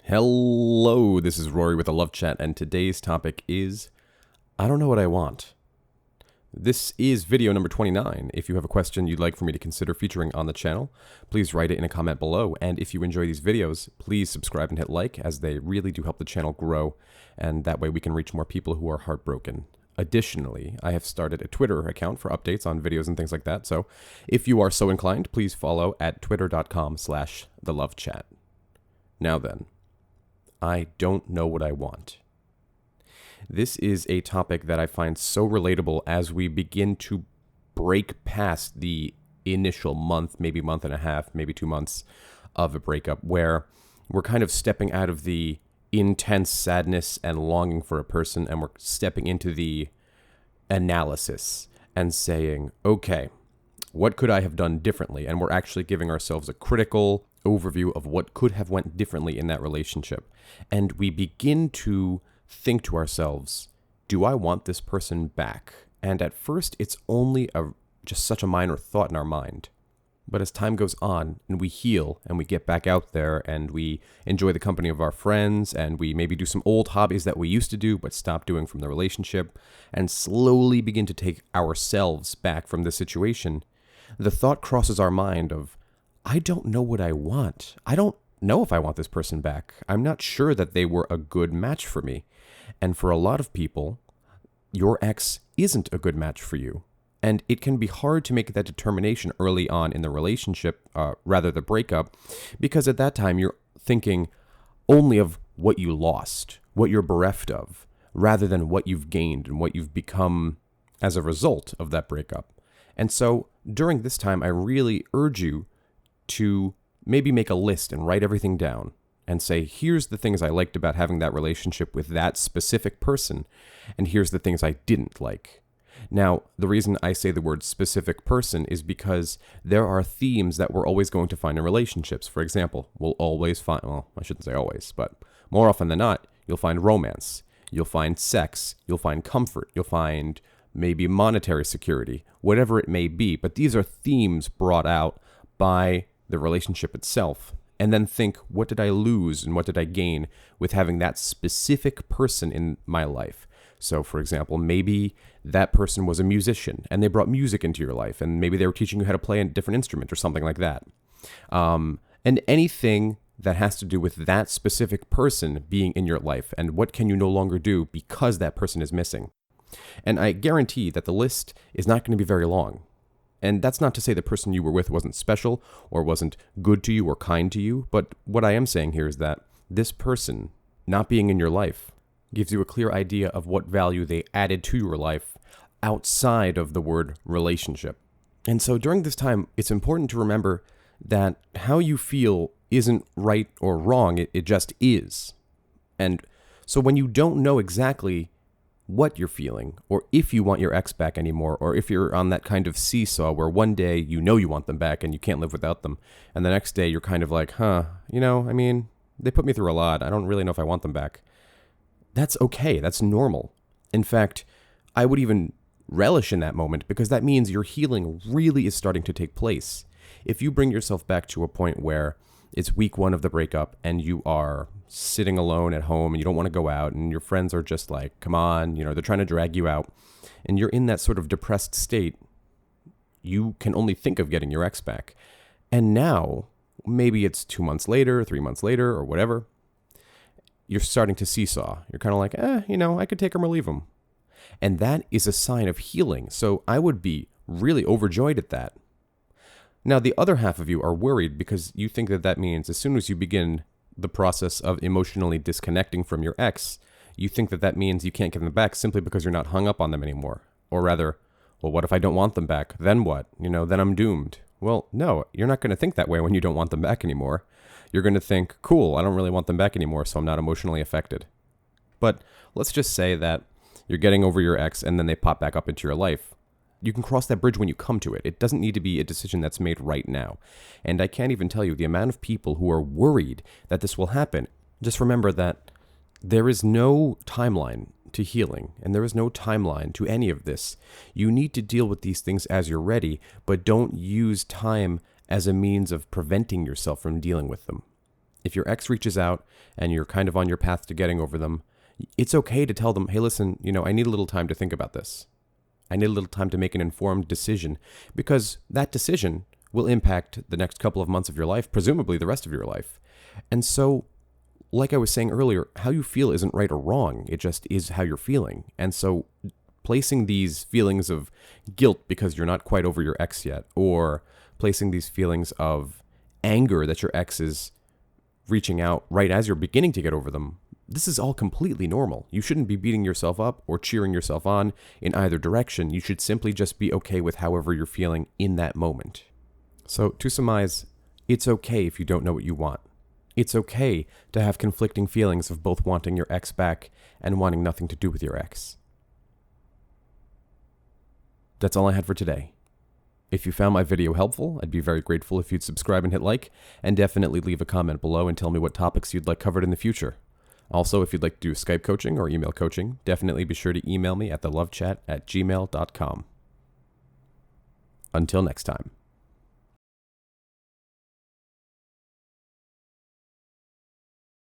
Hello, this is Rory with a Love Chat, and today's topic is I don't know what I want. This is video number 29. If you have a question you'd like for me to consider featuring on the channel, please write it in a comment below. And if you enjoy these videos, please subscribe and hit like, as they really do help the channel grow, and that way we can reach more people who are heartbroken. Additionally, I have started a Twitter account for updates on videos and things like that, so if you are so inclined, please follow at twitter.com/thelovechat. Now then, I don't know what I want. This is a topic that I find so relatable as we begin to break past the initial month, maybe month and a half, maybe 2 months of a breakup, where we're kind of stepping out of the intense sadness and longing for a person, and we're stepping into the analysis and saying, okay, what could I have done differently? And we're actually giving ourselves a critical overview of what could have went differently in that relationship. And we begin to think to ourselves, do I want this person back? And at first, it's only just such a minor thought in our mind. But as time goes on and we heal and we get back out there and we enjoy the company of our friends and we maybe do some old hobbies that we used to do but stopped doing from the relationship and slowly begin to take ourselves back from the situation, the thought crosses our mind of, I don't know what I want. I don't know if I want this person back. I'm not sure that they were a good match for me. And for a lot of people, your ex isn't a good match for you. And it can be hard to make that determination early on in the relationship, rather the breakup, because at that time you're thinking only of what you lost, what you're bereft of, rather than what you've gained and what you've become as a result of that breakup. And so during this time, I really urge you to maybe make a list and write everything down and say, here's the things I liked about having that relationship with that specific person, and here's the things I didn't like. Now, the reason I say the word specific person is because there are themes that we're always going to find in relationships. For example, we'll always find, well, I shouldn't say always, but more often than not, you'll find romance, you'll find sex, you'll find comfort, you'll find maybe monetary security, whatever it may be. But these are themes brought out by the relationship itself, and then think, what did I lose and what did I gain with having that specific person in my life? So, for example, maybe that person was a musician and they brought music into your life, and maybe they were teaching you how to play a different instrument or something like that. And anything that has to do with that specific person being in your life, and what can you no longer do because that person is missing. And I guarantee that the list is not going to be very long. And that's not to say the person you were with wasn't special or wasn't good to you or kind to you, but what I am saying here is that this person not being in your life gives you a clear idea of what value they added to your life outside of the word relationship. And so during this time, it's important to remember that how you feel isn't right or wrong, it just is. And so when you don't know exactly what you're feeling, or if you want your ex back anymore, or if you're on that kind of seesaw where one day you know you want them back and you can't live without them, and the next day you're kind of like, they put me through a lot, I don't really know if I want them back. That's okay, that's normal. In fact, I would even relish in that moment, because that means your healing really is starting to take place. If you bring yourself back to a point where it's week 1 of the breakup and you are sitting alone at home and you don't want to go out and your friends are just like, come on, they're trying to drag you out, and you're in that sort of depressed state, you can only think of getting your ex back. And now, maybe it's 2 months later, 3 months later, or whatever, you're starting to seesaw. You're kind of like, I could take him or leave him. And that is a sign of healing. So I would be really overjoyed at that. Now, the other half of you are worried because you think that means as soon as you begin the process of emotionally disconnecting from your ex, you think that means you can't get them back simply because you're not hung up on them anymore. Or rather, well, what if I don't want them back? Then what? Then I'm doomed. Well, no, you're not going to think that way when you don't want them back anymore. You're going to think, cool, I don't really want them back anymore, so I'm not emotionally affected. But let's just say that you're getting over your ex and then they pop back up into your life. You can cross that bridge when you come to it. It doesn't need to be a decision that's made right now. And I can't even tell you the amount of people who are worried that this will happen. Just remember that there is no timeline to healing, and there is no timeline to any of this. You need to deal with these things as you're ready, but don't use time as a means of preventing yourself from dealing with them. If your ex reaches out and you're kind of on your path to getting over them, it's okay to tell them, hey, listen, I need a little time to think about this. I need a little time to make an informed decision, because that decision will impact the next couple of months of your life, presumably the rest of your life. And so, like I was saying earlier, how you feel isn't right or wrong. It just is how you're feeling. And so placing these feelings of guilt because you're not quite over your ex yet, or placing these feelings of anger that your ex is reaching out right as you're beginning to get over them, this is all completely normal. You shouldn't be beating yourself up or cheering yourself on in either direction. You should simply just be okay with however you're feeling in that moment. So to surmise, it's okay if you don't know what you want. It's okay to have conflicting feelings of both wanting your ex back and wanting nothing to do with your ex. That's all I had for today. If you found my video helpful, I'd be very grateful if you'd subscribe and hit like, and definitely leave a comment below and tell me what topics you'd like covered in the future. Also, if you'd like to do Skype coaching or email coaching, definitely be sure to email me at thelovechat@gmail.com. Until next time.